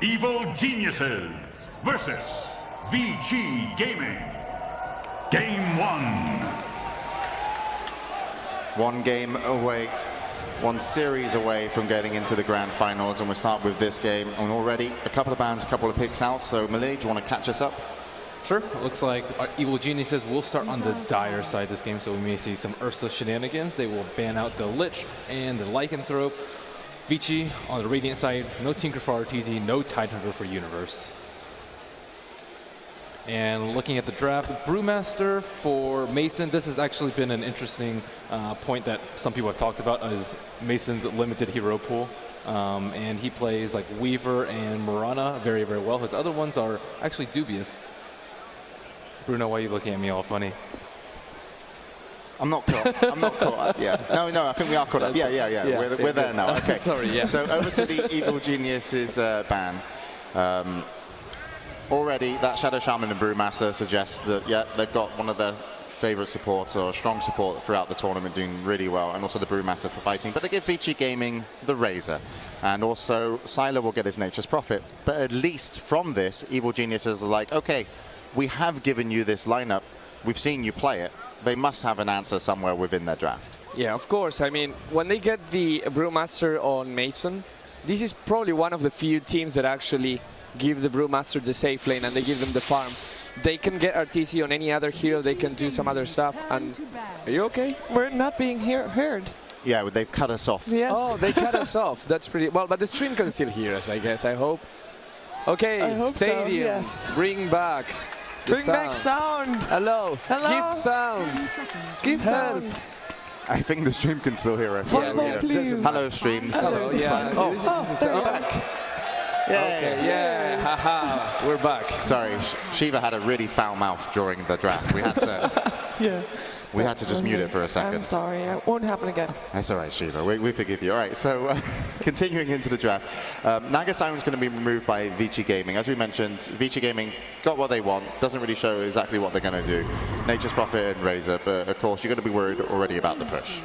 Evil Geniuses versus Vici Gaming. Game 1. One game away, one series away from getting into the grand finals, and we'll start with this game. And already a couple of bands, a couple of picks out. So Malay, do you want to catch us up? Sure. It looks like our Evil Geniuses will start on the dire side this game, so we may see some Ursa shenanigans. They will ban out the Lich and the Lycanthrope. Vici on the Radiant side, no Tinker for RTZ, no Tidehunter for Universe. And looking at the draft, Brewmaster for Mason. This has actually been an interesting point that some people have talked about as Mason's limited hero pool. And he plays like Weaver and Mirana very, very well. His other ones are actually dubious. Bruno, why are you looking at me all funny? I'm not caught. I'm not caught. Yeah. No, I think we are caught up. Yeah. We're there now. Okay. Sorry, yeah. So over to the Evil Geniuses ban. Already, that Shadow Shaman and Brewmaster suggests that, yeah, they've got one of their favorite supports or strong support throughout the tournament doing really well, and also the Brewmaster for fighting. But they give Vici Gaming the Razor. And also, Sylar will get his Nature's Prophet. But at least from this, Evil Geniuses are like, okay, we have given you this lineup. We've seen you play it. They must have an answer somewhere within their draft. Yeah, of course. I mean, when they get the Brewmaster on Mason, this is probably one of the few teams that actually give the Brewmaster the safe lane and they give them the farm. They can get RTC on any other hero, they can do some other stuff. And are you okay? We're not being heard. Yeah, well, they've cut us off. Yes. Oh, they cut us off. That's pretty well, but the stream can still hear us, I guess. I hope. Okay, I hope Stadium, so, yes. Bring back. Bring back sound. Hello. Hello. Give sound. Give sound. I think the stream can still hear us. Yeah. Hello, stream. Hello. Yeah. Oh, this is back. Yay. Okay, yeah. Haha. We're back. Sorry, Shiva had a really foul mouth during the draft. We had to. Yeah. We had to just mute it for a second. I'm sorry, it won't happen again. That's all right, Shiva. We forgive you. All right, so continuing into the draft. Naga Siren's going to be removed by Vici Gaming. As we mentioned, Vici Gaming got what they want. Doesn't really show exactly what they're going to do. Nature's Prophet and Razor, but of course, you're going to be worried already about the push.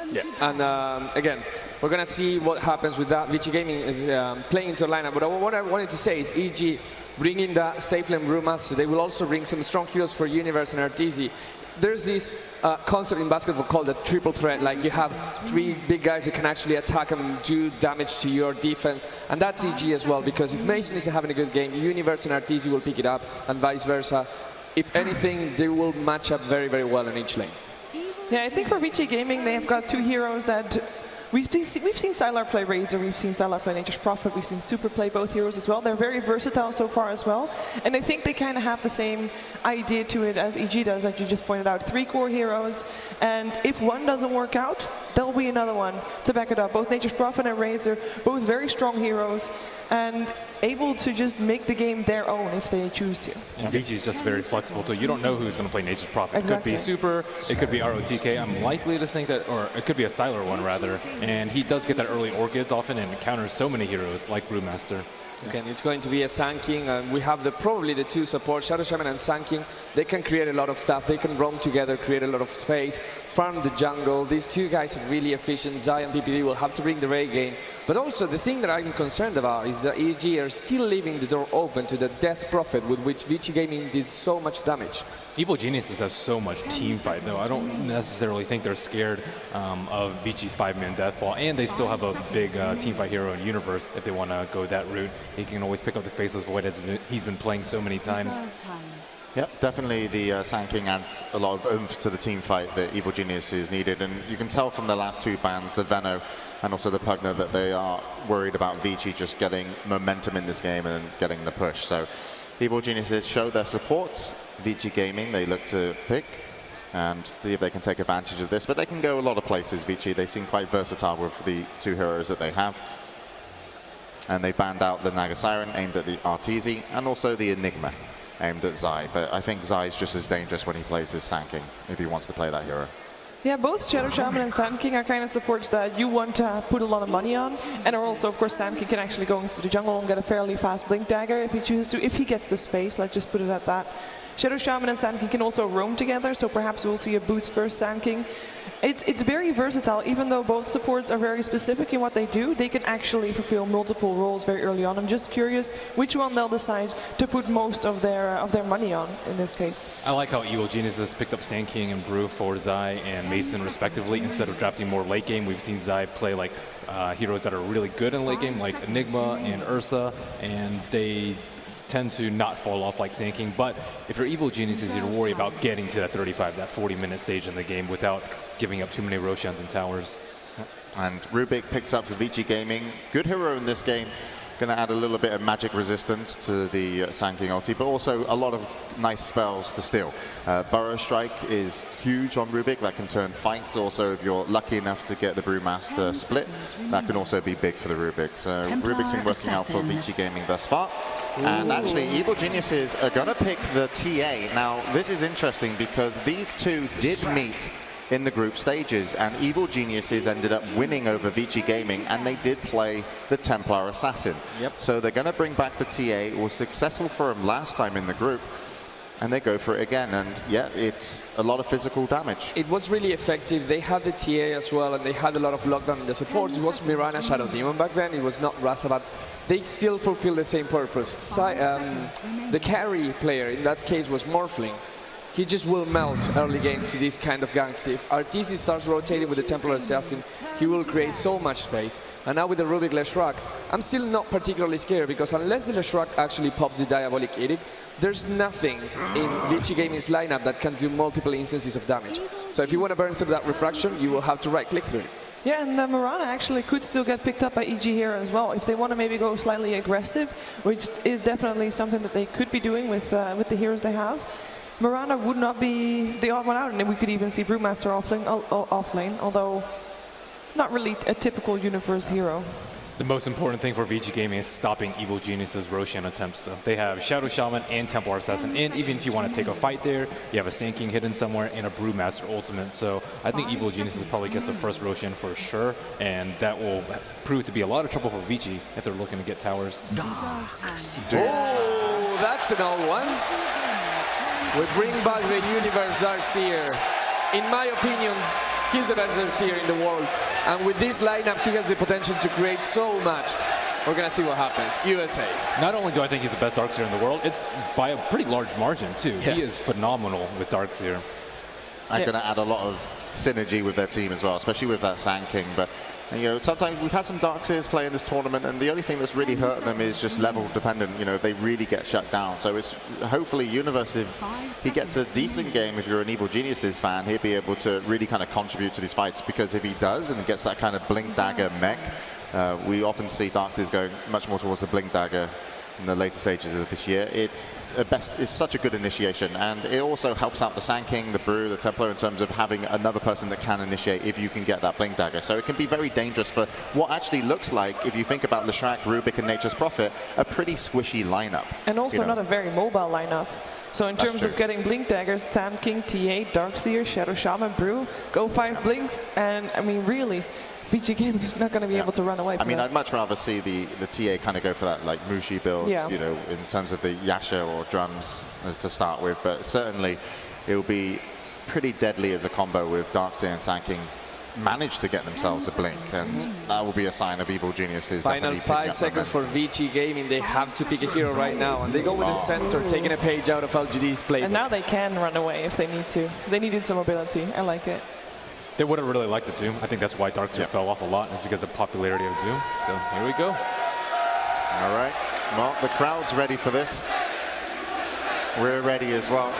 Yeah, and again, we're going to see what happens with that. Vici Gaming is playing into lineup, but what I wanted to say is EG bringing that safe lane Brewmaster. They will also bring some strong heroes for Universe and RTZ. There's this concept in basketball called the triple threat. Like you have three big guys who can actually attack and do damage to your defense. And that's EG as well, because if Mason is having a good game, Universe and RTZ will pick it up, and vice versa. If anything, they will match up very, very well in each lane. Yeah, I think for Vici Gaming, they have got two heroes that we've seen Sylar play Razor, we've seen Sylar play Nature's Prophet, we've seen Super play both heroes as well. They're very versatile so far as well. And I think they kind of have the same idea to it as EG does, like you just pointed out. 3 core heroes, and if one doesn't work out, there'll be another one to back it up. Both Nature's Prophet and Razor, both very strong heroes, and able to just make the game their own if they choose to. And Vici is just very flexible, too. You don't know who's going to play Nature's Prophet. Exactly. It could be Super, it could be ROTK. I'm likely to think that, or it could be a Sylar one, rather. And he does get that early Orchids often and encounters so many heroes like Brewmaster. Okay, and it's going to be a Sun King, and we have probably the two supports, Shadow Shaman and Sun King. They can create a lot of stuff. They can roam together, create a lot of space, farm the jungle. These two guys are really efficient. Zai and PPD will have to bring the raid game. But also, the thing that I'm concerned about is that EG are still leaving the door open to the Death Prophet, with which Vici Gaming did so much damage. Evil Geniuses has so much team fight, though. I don't necessarily think they're scared of Vici's 5-man death ball, and they still have a big team fight hero in Universe if they want to go that route. He can always pick up the Faceless Void as he's been playing so many times. Yep, definitely the Sand King adds a lot of oomph to the team fight that Evil Geniuses needed, and you can tell from the last 2 bans, the Veno and also the Pugner, that they are worried about Vici just getting momentum in this game and getting the push. So Evil Geniuses show their supports. Vici Gaming, they look to pick and see if they can take advantage of this. But they can go a lot of places, Vici. They seem quite versatile with the 2 heroes that they have. And they banned out the Naga Siren, aimed at the RTZ, and also the Enigma, aimed at Zai. But I think Zai is just as dangerous when he plays his Sand King, if he wants to play that hero. Yeah, both Shadow Shaman and Sand King are kind of supports that you want to put a lot of money on, and are also, of course, Sand King can actually go into the jungle and get a fairly fast Blink Dagger if he chooses to, if he gets the space, let's just put it at that. Shadow Shaman and Sand King can also roam together, so perhaps we'll see a Boots first Sand King. it's very versatile. Even though both supports are very specific in what they do, they can actually fulfill multiple roles very early on. I'm just curious which one they'll decide to put most of their money on in this case. I like how Evil Geniuses picked up Sand King and Brew for Zai and Mason respectively. Instead of drafting more late game, we've seen Zai play like heroes that are really good in late game, like Enigma and Ursa, and they tend to not fall off like Sand King. But if you're Evil Geniuses, you worry about getting to that 35, that 40-minute stage in the game without giving up too many Roshans and towers. And Rubik picked up for Vici Gaming. Good hero in this game. Going to add a little bit of magic resistance to the Sand King ulti, but also a lot of nice spells to steal. Burrow Strike is huge on Rubik. That can turn fights. Also, if you're lucky enough to get the Brewmaster split, that can also be big for the Rubik. So Rubik's been working out for Vici Gaming thus far. And actually, Evil Geniuses are going to pick the TA. Now, this is interesting because these two did meet in the group stages, and Evil Geniuses ended up winning over Vici Gaming, and they did play the Templar Assassin. So they're going to bring back the TA. It was successful for them last time in the group, and they go for it again. And yeah, it's a lot of physical damage. It was really effective. They had the TA as well, and they had a lot of lockdown in the support. It was Mirana Shadow Demon back then. It was not Rasa, but they still fulfill the same purpose. The carry player in that case was Morphling. He just will melt early game to this kind of ganks. If RTC starts rotating with the Templar Assassin, he will create so much space. And now with the Rubik Leshrac, I'm still not particularly scared, because unless the Leshrac actually pops the Diabolic Edict, there's nothing in Vici Gaming's lineup that can do multiple instances of damage. So if you want to burn through that refraction, you will have to right-click through it. Yeah, and Mirana actually could still get picked up by EG here as well if they want to maybe go slightly aggressive, which is definitely something that they could be doing with the heroes they have. Mirana would not be the odd one out, and we could even see Brewmaster off lane, although not really a typical universe hero. The most important thing for Vici Gaming is stopping Evil Genius's Roshan attempts, though. They have Shadow Shaman and Templar Assassin, and even if you want to take a fight there, you have a Sand King hidden somewhere and a Brewmaster ultimate. So I think Evil Geniuses probably gets the first Roshan for sure, and that will prove to be a lot of trouble for Vici if they're looking to get towers. Oh, that's an old one. We bring back the Universe Darkseer. In my opinion, he's the best Darkseer in the world. And with this lineup, he has the potential to create so much. We're going to see what happens. USA. Not only do I think he's the best Darkseer in the world, it's by a pretty large margin, too. Yeah. He is phenomenal with Darkseer. I'm going to add a lot of synergy with their team as well, especially with that Sand King. But you know, sometimes we've had some Darkseers play in this tournament, and the only thing that's really hurt them is just level dependent. You know, they really get shut down. So it's hopefully Universe, if he gets a decent game, if you're an Evil Geniuses fan, he'll be able to really kind of contribute to these fights, because if he does and gets that kind of Blink Dagger mech, we often see Darkseers going much more towards the Blink Dagger in the later stages of this year. It's such a good initiation, and it also helps out the Sand King, the Brew, the Templar in terms of having another person that can initiate if you can get that Blink Dagger. So it can be very dangerous for what actually looks like, if you think about Leshrac, Rubik, and Nature's Prophet, a pretty squishy lineup. And also not a very mobile lineup. So in terms of getting Blink Daggers, Sand King, TA, Darkseer, Shadow Shaman, Brew, go 5 Blinks, and I mean really, Vici Gaming is not going to be able to run away from I'd much rather see the TA kind of go for that like Mushi build, you know, in terms of the Yasha or drums to start with, but certainly it will be pretty deadly as a combo with Darkseer and Sand King manage to get themselves a blink, and that will be a sign of Evil Geniuses. Final 5 seconds for Vici Gaming. They have to pick a hero right now, and they go with the center, taking a page out of LGD's playbook. And now they can run away if they need to. They needed some mobility. I like it. They would have really liked it too. I think that's why Darkseer fell off a lot, is because of the popularity of Doom. So here we go. All right. Well, the crowd's ready for this. We're ready as well.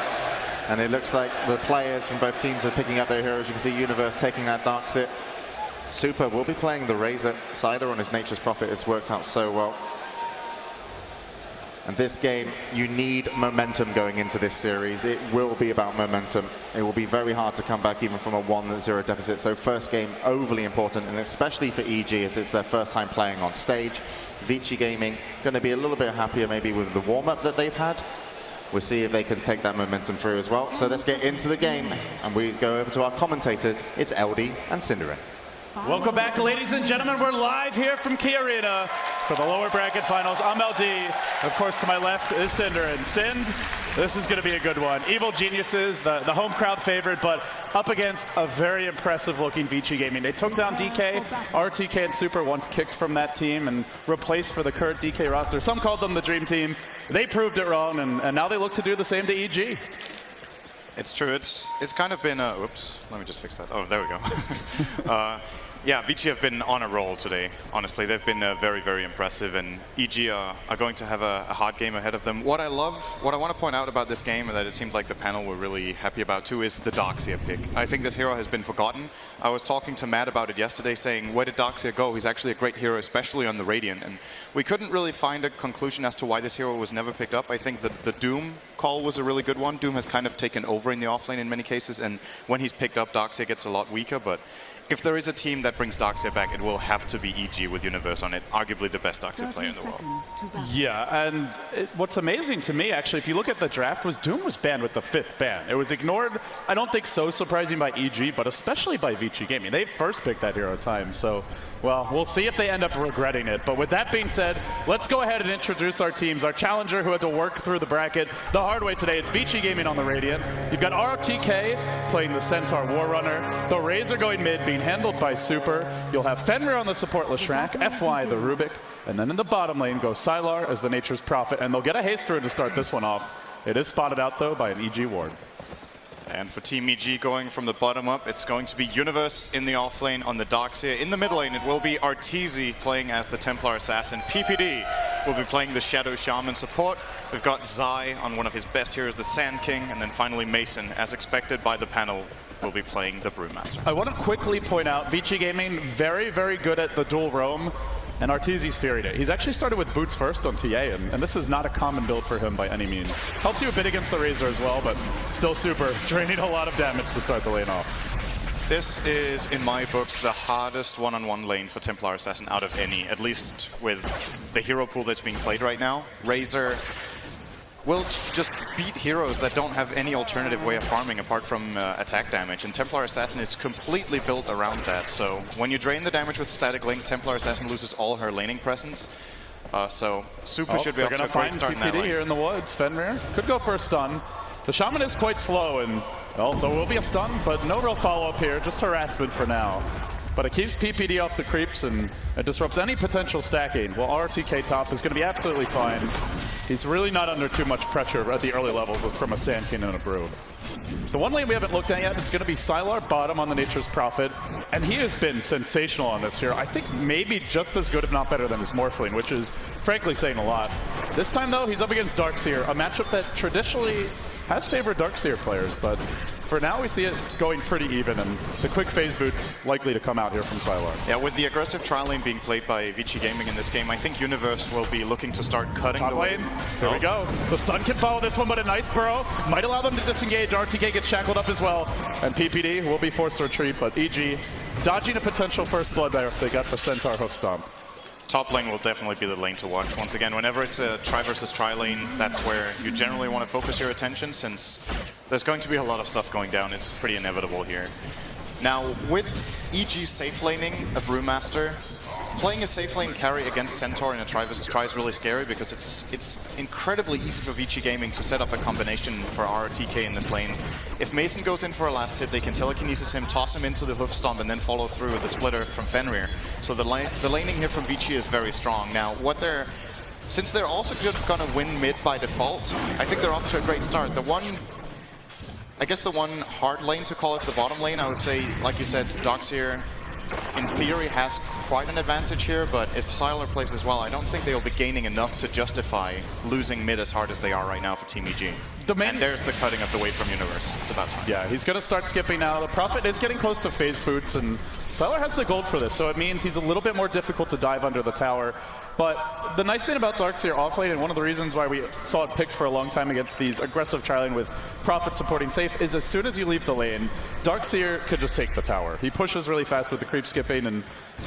And it looks like the players from both teams are picking up their heroes. You can see Universe taking that Darkseer. Super will be playing the Razor. Cider on his Nature's Prophet. It's worked out so well. And this game, you need momentum going into this series. It will be about momentum. It will be very hard to come back even from a 1-0 deficit. So first game, overly important, and especially for EG, as it's their first time playing on stage. Vici Gaming going to be a little bit happier maybe with the warm-up that they've had. We'll see if they can take that momentum through as well. So let's get into the game, and we go over to our commentators. It's LD and Cinderin. Welcome back, ladies and gentlemen. We're live here from Key Arena for the lower bracket finals. I'm LD. Of course, to my left is Cinder. And Cind, This is going to be a good one. Evil Geniuses, the home crowd favorite, but up against a very impressive looking Vici Gaming. They took down DK, RTK, and Super once kicked from that team and replaced for the current DK roster. Some called them the Dream Team. They proved it wrong, and now they look to do the same to EG. It's true. It's kind of been a... Oops. Let me just fix that. Oh, there we go. Yeah, Vici have been on a roll today. Honestly, they've been very, very impressive, and EG are going to have a hard game ahead of them. What I want to point out about this game, and that it seemed like the panel were really happy about too, is the Darkseer pick. I think this hero has been forgotten. I was talking to Matt about it yesterday, saying, where did Darkseer go? He's actually a great hero, especially on the Radiant, and we couldn't really find a conclusion as to why this hero was never picked up. I think that the Doom call was a really good one. Doom has kind of taken over in the offlane in many cases, and when he's picked up, Darkseer gets a lot weaker, but if there is a team that brings Darkseer back, it will have to be EG with Universe on it, arguably the best Darkseer player in the world. Yeah, and what's amazing to me, actually, if you look at the draft, was Doom was banned with the 5th ban. It was ignored, I don't think so surprising by EG, but especially by Vici Gaming. They first picked that hero time, so, well, we'll see if they end up regretting it. But with that being said, let's go ahead and introduce our teams. Our challenger who had to work through the bracket the hard way today, it's Vici Gaming on the Radiant. You've got RTK playing the Centaur Warrunner. The Razor going mid, being handled by Super. You'll have Fenrir on the support Leshrac, FY the Rubik, and then in the bottom lane goes Sylar as the Nature's Prophet, and they'll get a haste rune to start this one off. It is spotted out though by an EG ward. And for Team EG going from the bottom up, it's going to be Universe in the offlane on the Darkseer. In the mid lane, it will be Arteezy playing as the Templar Assassin. PPD will be playing the Shadow Shaman support. We've got Zai on one of his best heroes, the Sand King, and then finally Mason, as expected by the panel, will be playing the Brewmaster. I want to quickly point out, Vici Gaming, very, very good at the dual roam, and Arteezy's Fury Day. He's actually started with boots first on TA, and this is not a common build for him by any means. Helps you a bit against the Razor as well, but still Super, draining a lot of damage to start the lane off. This is, in my book, the hardest one-on-one lane for Templar Assassin out of any, at least with the hero pool that's being played right now. Razor will just beat heroes that don't have any alternative way of farming apart from attack damage, and Templar Assassin is completely built around that. So when you drain the damage with Static Link, Templar Assassin loses all her laning presence. So Super should be able to a great start in that lane. Here in the woods, Fenrir could go for a stun. The Shaman is quite slow, and well, there will be a stun, but no real follow-up here, just harassment for now. But it keeps PPD off the creeps, and it disrupts any potential stacking. Well, RTK top is going to be absolutely fine. He's really not under too much pressure at the early levels from a Sand King and a Brew. The one lane we haven't looked at yet, it's going to be Sylar bottom on the Nature's Prophet, and he has been sensational on this here. I think maybe just as good, if not better, than his Morphling, which is frankly saying a lot. This time, though, he's up against Darkseer, a matchup that traditionally has favored Darkseer players, but for now we see it going pretty even, and the quick phase boots likely to come out here from Sylar. Yeah, with the aggressive trial lane being played by Vici Gaming in this game, I think Universe will be looking to start cutting the lane. There we go. The stun can follow this one, but a nice burrow might allow them to disengage. RTK gets shackled up as well, and PPD will be forced to retreat, but EG dodging a potential first blood there if they got the Centaur hoof stomp. Top lane will definitely be the lane to watch. Once again, whenever it's a try versus try lane, that's where you generally want to focus your attention, since there's going to be a lot of stuff going down. It's pretty inevitable here. Now, with EG's safe laning, a Brewmaster, playing a safe lane carry against Centaur in a try versus try is really scary, because it's incredibly easy for Vici Gaming to set up a combination for RTK in this lane. If Mason goes in for a last hit, they can telekinesis him, toss him into the hoof stomp, and then follow through with the splitter from Fenrir. So the laning here from Vici is very strong. Now, since they're also going to win mid by default, I think they're off to a great start. I guess the one hard lane to call is the bottom lane. I would say, like you said, Darkseer in theory has quite an advantage here, but if Sylar plays as well, I don't think they'll be gaining enough to justify losing mid as hard as they are right now for Team EG. And there's the cutting of the weight from Universe. It's about time. Yeah, he's going to start skipping now. The Prophet is getting close to phase boots, and Sylar has the gold for this, so it means he's a little bit more difficult to dive under the tower. But the nice thing about Darkseer offlane, and one of the reasons why we saw it picked for a long time against these aggressive trialing with Prophet supporting safe, is as soon as you leave the lane, Darkseer could just take the tower. He pushes really fast with the creep skipping, and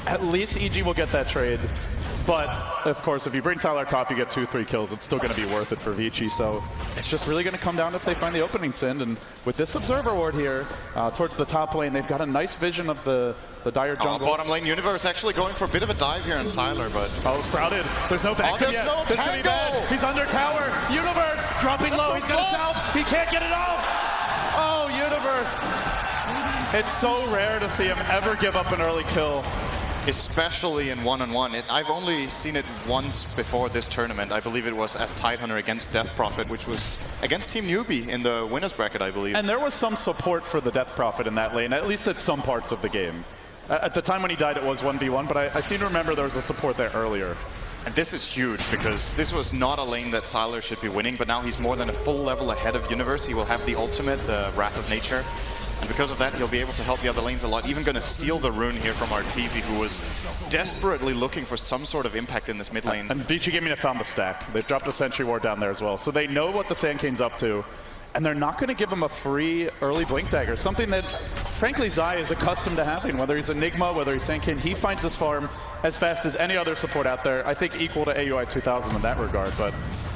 at least EG will get that trade. But, of course, if you bring Sylar top, you get 2-3 kills. It's still going to be worth it for Vici, so it's just really going to come down if they find the opening Sind. And with this Observer Ward here, towards the top lane, they've got a nice vision of the dire jungle. Bottom lane, Universe actually going for a bit of a dive here on Sylar, but... Oh, Sprouted. There's no back yet. No this could be bad. He's under tower. Universe dropping low. He's going to south. He can't get it off. Oh, Universe. It's so rare to see him ever give up an early kill. Especially in one-on-one. I've only seen it once before this tournament. I believe it was as Tidehunter against Death Prophet, which was against Team Newbie in the winners bracket, I believe. And there was some support for the Death Prophet in that lane, at least at some parts of the game. At the time when he died, it was 1v1, but I seem to remember there was a support there earlier. And this is huge, because this was not a lane that Sylar should be winning, but now he's more than a full level ahead of Universe. He will have the ultimate, the Wrath of Nature. And because of that, he'll be able to help the other lanes a lot. Even going to steal the rune here from Arteezy, who was desperately looking for some sort of impact in this mid lane. And Vici Gaming have found the stack. They've dropped a Sentry Ward down there as well. So they know what the Sand King's up to. And they're not going to give him a free early Blink Dagger, something that, frankly, Zai is accustomed to having. Whether he's Enigma, whether he's Sand King, he finds this farm as fast as any other support out there. I think equal to AUI 2000 in that regard. But,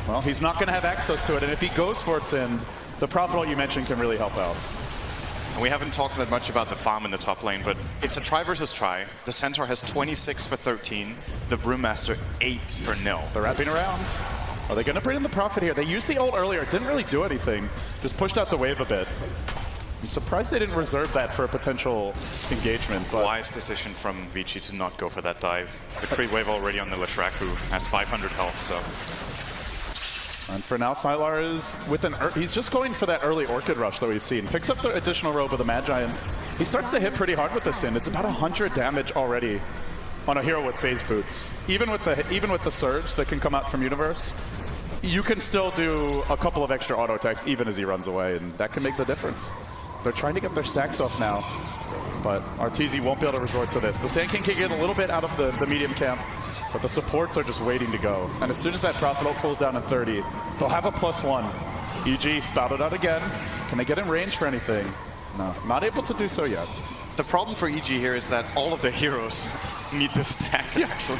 well, he's not going to have access to it. And if he goes for its end, the Prophet ult you mentioned can really help out. And we haven't talked that much about the farm in the top lane, but it's a try versus try. The Centaur has 26 for 13, the Brewmaster 8 for 0. They're wrapping around. Are they going to bring in the Prophet here? They used the ult earlier. It didn't really do anything. Just pushed out the wave a bit. I'm surprised they didn't reserve that for a potential engagement. But wise decision from Vici to not go for that dive. The creep wave already on the Latraku has 500 health, so... And for now, Sylar is with he's just going for that early Orchid Rush that we've seen. Picks up the additional robe of the Magi, and he starts to hit pretty hard with this in. It's about 100 damage already on a hero with phase boots. Even with the surge that can come out from Universe, you can still do a couple of extra auto attacks even as he runs away, and that can make the difference. They're trying to get their stacks off now, but Arteezy won't be able to resort to this. The Sand King can get a little bit out of the medium camp, but the supports are just waiting to go. And as soon as that Prophet ult pulls down in 30, they'll have a +1. EG spouted out again. Can they get in range for anything? No, not able to do so yet. The problem for EG here is that all of the heroes need the stack, actually.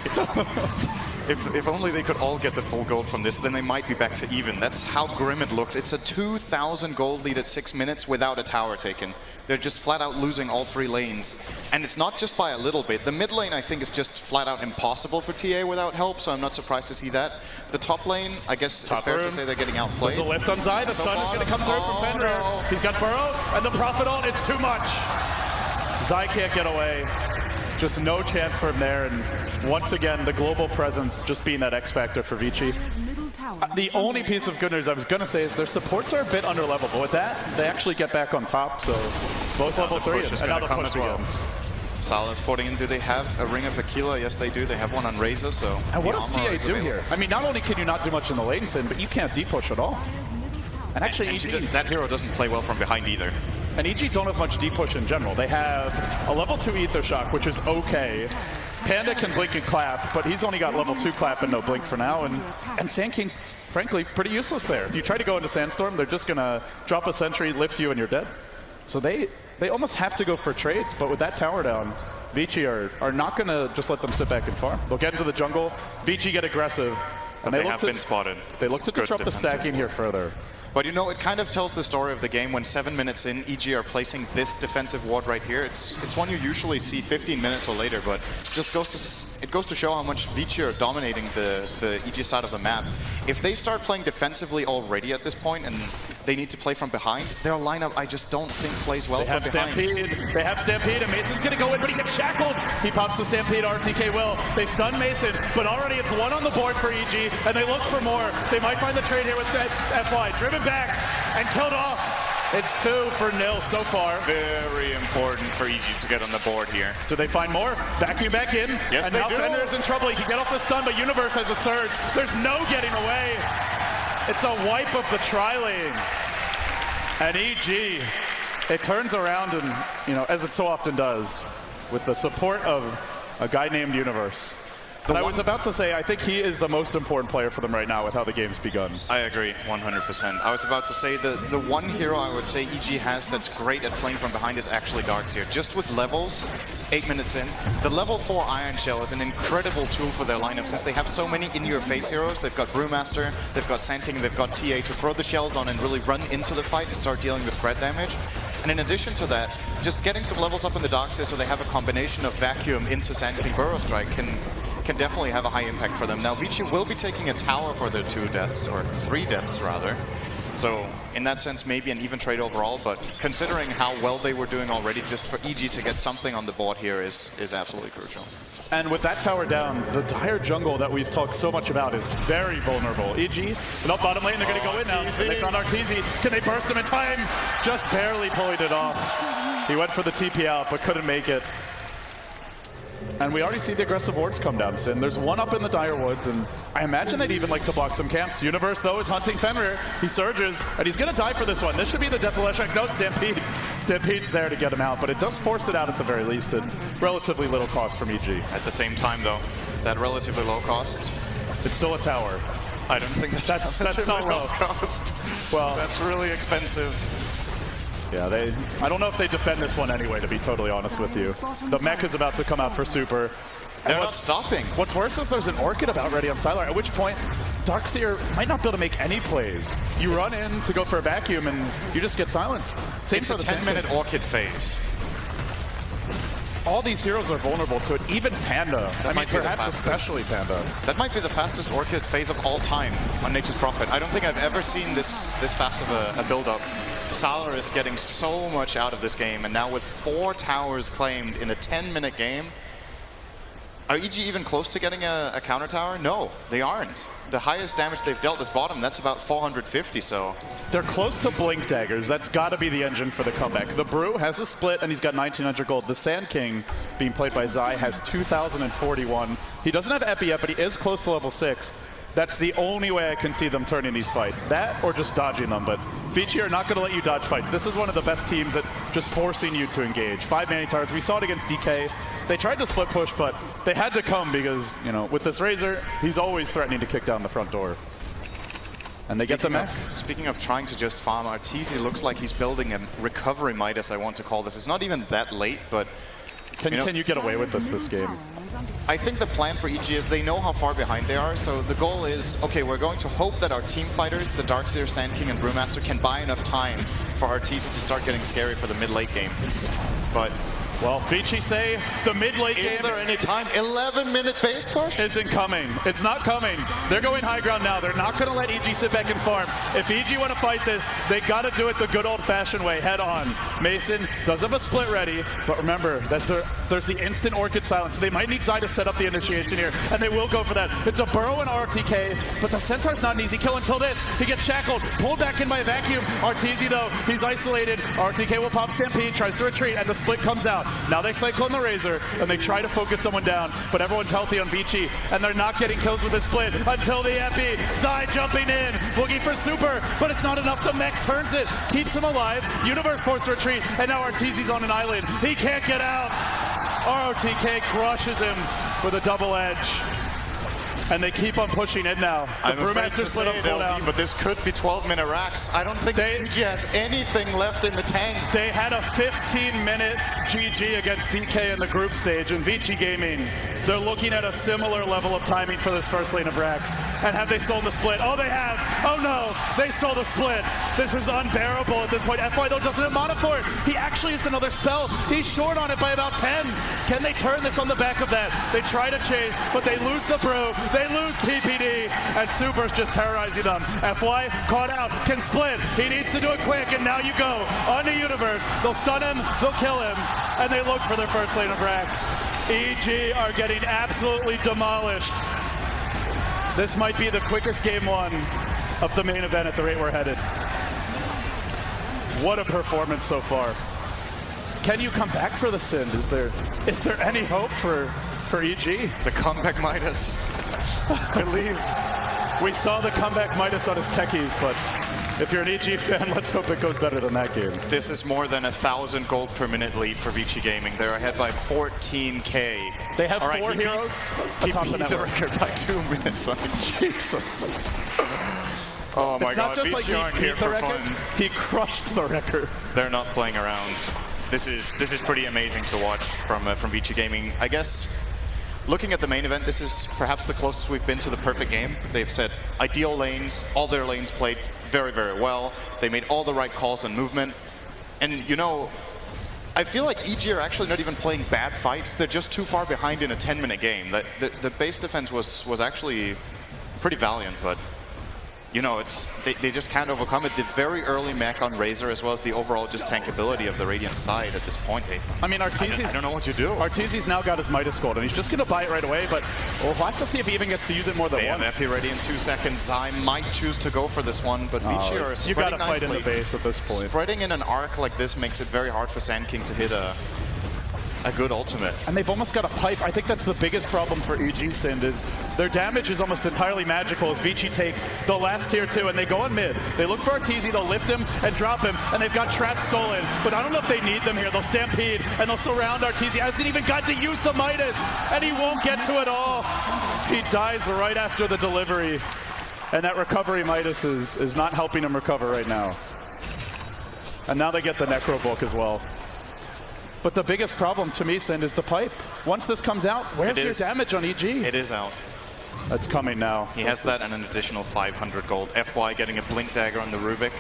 If only they could all get the full gold from this, then they might be back to even. That's how grim it looks. It's a 2,000 gold lead at 6 minutes without a tower taken. They're just flat out losing all 3 lanes. And it's not just by a little bit. The mid lane, I think, is just flat out impossible for TA without help, so I'm not surprised to see that. The top lane, I guess it's fair to say they're getting outplayed. There's a lift on Zai. The stun is going to come through from Fenrir. No. He's got Burrow, and the Prophet ult, it's too much. Zai can't get away. Just no chance for him there, and once again, the global presence just being that X factor for Vici. The only piece of good news I was going to say is their supports are a bit under level, but with that, they actually get back on top, so both level 3, and now the push begins. Sala's porting in. Do they have a Ring of Aquila? Yes, they do. They have one on Razor, so... And what does TA do here? I mean, not only can you not do much in the lane sim, but you can't deep-push at all. And actually, and that hero doesn't play well from behind either. And EG don't have much deep-push in general. They have a level 2 Ether Shock, which is okay. Panda can blink and clap, but he's only got level 2 clap and no blink for now. And Sand King's, frankly, pretty useless there. If you try to go into Sandstorm, they're just going to drop a sentry, lift you, and you're dead. So they almost have to go for trades, but with that tower down, Vici are not going to just let them sit back and farm. They'll get into the jungle, Vici get aggressive. And they have been spotted. They look to disrupt the stacking here further. But you know, it kind of tells the story of the game when 7 minutes in, EG are placing this defensive ward right here. It's one you usually see 15 minutes or later, but it goes to show how much Vici are dominating the EG side of the map. If they start playing defensively already at this point and they need to play from behind, their lineup I just don't think plays well from behind. They have Stampede, and Mason's going to go in, but he gets shackled. He pops the Stampede, RTK will. They stun Mason, but already it's 1 on the board for EG, and they look for more. They might find the trade here with that FY. Driven back and killed off. It's 2 for 0 so far. Very important for EG to get on the board here. Do they find more? Backing back in. Yes, and they now do. Fenrir's in trouble. He can get off the stun, but Universe has a surge. There's no getting away. It's a wipe of the tri-lane. And EG, it turns around and, you know, as it so often does, with the support of a guy named Universe. And I was about to say, I think he is the most important player for them right now with how the game's begun. I agree, 100%. I was about to say the one hero I would say EG has that's great at playing from behind is actually Darkseer. Just with levels, 8 minutes in, the level 4 Iron Shell is an incredible tool for their lineup since they have so many in-your-face heroes. They've got Brewmaster, they've got Sand King, they've got TA to throw the shells on and really run into the fight and start dealing the spread damage. And in addition to that, just getting some levels up in the Darkseer so they have a combination of Vacuum into Sand King Burrow Strike can can definitely have a high impact for them. Now, Vici will be taking a tower for their 2 deaths, or 3 deaths rather. So in that sense, maybe an even trade overall, but considering how well they were doing already, just for EG to get something on the board here is absolutely crucial. And with that tower down, the dire jungle that we've talked so much about is very vulnerable. EG, and up bottom lane, they're going to go in now. And they found Arteezy. Can they burst him in time? Just barely pulling it off. He went for the TP out, but couldn't make it. And we already see the aggressive wards come down, Sin. There's one up in the dire woods, and I imagine they'd even like to block some camps. Universe, though, is hunting Fenrir. He surges, and he's going to die for this one. This should be the death of Leshek. No, Stampede. Stampede's there to get him out, but it does force it out at the very least at relatively little cost from EG. At the same time, though, that relatively low cost, it's still a tower. I don't think that's not low cost. Well, that's really expensive. Yeah, I don't know if they defend this one anyway, to be totally honest with you. The mech is about to come out for Super. They're not stopping. What's worse is there's an Orchid about ready on Sylar, at which point Darkseer might not be able to make any plays. You run in to go for a vacuum and you just get silenced. It's a 10-minute Orchid phase. All these heroes are vulnerable to it, even Panda. I mean, perhaps especially Panda. That might be the fastest Orchid phase of all time on Nature's Prophet. I don't think I've ever seen this fast of a build-up. Sylar is getting so much out of this game, and now with 4 towers claimed in a 10-minute game, are EG even close to getting a counter tower? No, they aren't. The highest damage they've dealt is bottom. That's about 450, so... They're close to Blink Daggers. That's got to be the engine for the comeback. The Brew has a split, and he's got 1,900 gold. The Sand King, being played by Zai, has 2,041. He doesn't have Epi yet, but he is close to level 6. That's the only way I can see them turning these fights. That or just dodging them, but Vici are not going to let you dodge fights. This is one of the best teams at just forcing you to engage. 5 mana towers. We saw it against DK. They tried to split push, but they had to come because, you know, with this Razor, he's always threatening to kick down the front door. And they get the mech. Speaking of trying to just farm, Arteezy looks like he's building a recovery Midas, I want to call this. It's not even that late, but... Can you get away with this game? I think the plan for EG is they know how far behind they are, so the goal is, okay, we're going to hope that our team fighters, the Darkseer, Sand King, and Brewmaster, can buy enough time for Arteezy to start getting scary for the mid-late game. But... well, Vici say the mid-late game... Is there any time? 11-minute base push? Isn't coming. It's not coming. They're going high ground now. They're not going to let EG sit back and farm. If EG want to fight this, they got to do it the good old-fashioned way, head on. Mason does have a split ready, but remember, there's the instant Orchid silence. So they might need Zai to set up the initiation here, and they will go for that. It's a Burrow and RTK, but the Centaur's not an easy kill until this. He gets shackled, pulled back in by a vacuum. Arteezy, though, he's isolated. RTK will pop Stampede, tries to retreat, and the split comes out. Now they cyclone the Razor, and they try to focus someone down, but everyone's healthy on Vici, and they're not getting kills with the split until the Epi. Zai jumping in, looking for Super, but it's not enough. The mech turns it, keeps him alive. Universe forced to retreat, and now Arteezy's on an island. He can't get out. RTK crushes him with a double edge. And they keep on pushing in now. I'm afraid to say it, LD, but this could be 12-minute racks. I don't think EG has anything left in the tank. They had a 15-minute GG against DK in the group stage, and Vici Gaming, they're looking at a similar level of timing for this first lane of racks. And have they stolen the split? Oh, they have. Oh, no. They stole the split. This is unbearable at this point. FY, though, doesn't have mana for it. He actually used another spell. He's short on it by about 10. Can they turn this on the back of that? They try to chase, but they lose the Brew. They lose PPD, and Super's just terrorizing them. FY caught out, can split. He needs to do it quick, and now you go on the Universe. They'll stun him, they'll kill him, and they look for their first lane of racks. EG are getting absolutely demolished. This might be the quickest game one of the main event at the rate we're headed. What a performance so far. Can you come back for the Sin? Is there any hope for EG? The comeback Midas. I believe. We saw the comeback Midas on his techies, but if you're an EG fan, let's hope it goes better than that game. This is more than 1,000 gold per minute lead for Vici Gaming. They're ahead by 14K. They have 4 heroes atop the network. The record by 2 minutes. I mean, Jesus. Oh my God, Vici aren't here for fun. He crushed the record. They're not playing around. This is pretty amazing to watch from Vici Gaming. I guess, looking at the main event, this is perhaps the closest we've been to the perfect game. They've set ideal lanes, all their lanes played very, very well. They made all the right calls on movement. And you know, I feel like EG are actually not even playing bad fights. They're just too far behind in a 10-minute game. The base defense was actually pretty valiant, but you know, they just can't overcome it. The very early mech on Razor, as well as the overall just tankability of the Radiant side at this point. I mean, Arteezy's... I don't know what to do. Arteezy's now got his Midas Gold, and he's just going to buy it right away, but we'll have to see if he even gets to use it more than They once. have Epi ready in 2 seconds. Zai might choose to go for this one, but Vici are spreading You got to nicely. fight in the base at this point. Spreading in an arc like this makes it very hard for Sand King to hit a good ultimate. And they've almost got a pipe. I think that's the biggest problem for EG, Sind, is their damage is almost entirely magical as Vici take the last tier 2 and they go on mid. They look for Arteezy, they'll lift him and drop him, and they've got traps stolen. But I don't know if they need them here. They'll stampede and they'll surround Arteezy. Hasn't even got to use the Midas, and he won't get to it all. He dies right after the delivery, and that recovery Midas is not helping him recover right now. And now they get the Necro Book as well. But the biggest problem to me, Sind, is the pipe. Once this comes out, where's your damage on EG? It is out. That's coming now. He has that and an additional 500 gold. FY getting a Blink Dagger on the Rubik.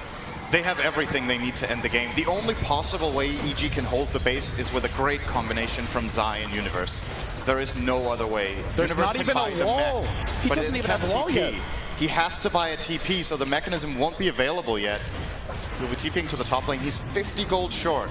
They have everything they need to end the game. The only possible way EG can hold the base is with a great combination from Zai and Universe. There is no other way. There's Universe not can even buy a the wall. mech, He but doesn't it even can't have a wall TP. yet. He has to buy a TP, so the mechanism won't be available yet. He'll be TPing to the top lane. He's 50 gold short.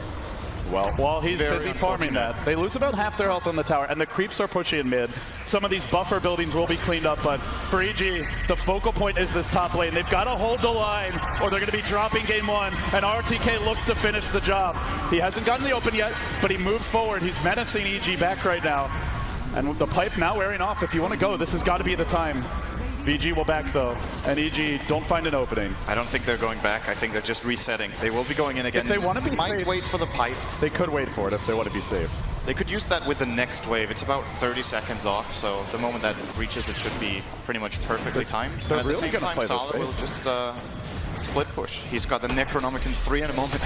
Well, while he's Very busy farming that, they lose about half their health on the tower, and the creeps are pushing in mid. Some of these buffer buildings will be cleaned up, but for EG, the focal point is this top lane. They've got to hold the line, or they're going to be dropping game 1, and RTK looks to finish the job. He hasn't gotten the open yet, but he moves forward. He's menacing EG back right now. And with the pipe now wearing off, if you want to go, this has got to be the time. VG will back though, and EG don't find an opening. I don't think they're going back. I think they're just resetting. They will be going in again. If they want to be might safe, wait for the pipe. They could wait for it if they want to be safe. They could use that with the next wave. It's about 30 seconds off, so the moment that reaches, it should be pretty much perfectly timed. They're And at the really same gonna time, play this Sala safe. will just split push. He's got the Necronomicon 3 in a moment.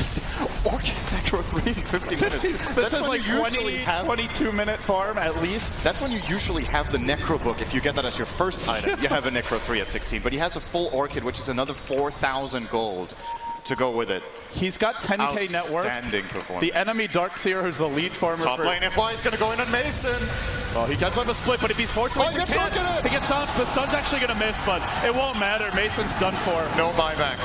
Orchid Necro 3 in 50 minutes. This That's is when like you usually 22-minute farm at least. That's when you usually have the Necro Book. If you get that as your first item, you have a Necro 3 at 16. But he has a full Orchid, which is another 4,000 gold to go with it. He's got 10k net worth. Outstanding performance. The enemy Darkseer, who's the lead farmer Top for... lane FY is going to go in on Mason. Well, he does have a split, but if he's forced to Oh, he gets targeted. he gets silenced. The stun's actually going to miss, but it won't matter. Mason's done for. No buyback.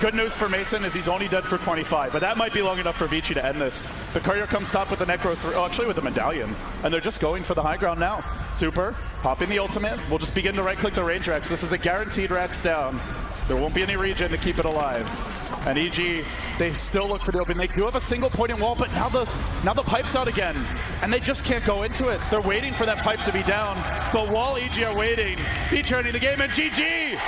Good news for Mason is he's only dead for 25, but that might be long enough for Vici to end this. The courier comes top with the Necro 3, actually with the Medallion, and they're just going for the high ground now. Super, popping the ultimate. We'll just begin to right-click the range racks. This is a guaranteed racks down. There won't be any regen to keep it alive. And EG, they still look for the open. They do have a single point in wall, but now the pipe's out again, and they just can't go into it. They're waiting for that pipe to be down. But while EG are waiting, Vici turning the game, and GG!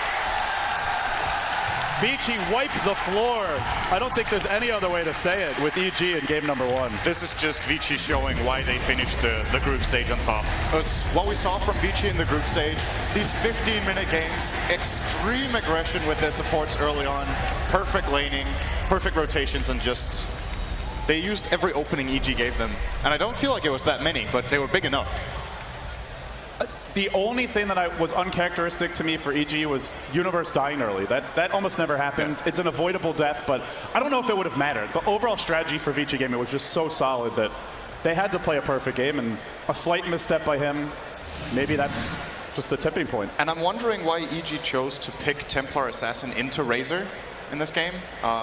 Vici wiped the floor. I don't think there's any other way to say it with EG in game number 1. This is just Vici showing why they finished the group stage on top. Because what we saw from Vici in the group stage, these 15-minute games, extreme aggression with their supports early on, perfect laning, perfect rotations, and just... They used every opening EG gave them. And I don't feel like it was that many, but they were big enough. The only thing that was uncharacteristic to me for EG was Universe dying early. That almost never happens. It's an avoidable death, but I don't know if it would have mattered. The overall strategy for Vici game, it was just so solid that they had to play a perfect game, and a slight misstep by him, maybe that's just the tipping point. And I'm wondering why EG chose to pick Templar Assassin into Razor in this game.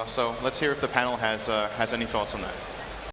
So let's hear if the panel has any thoughts on that.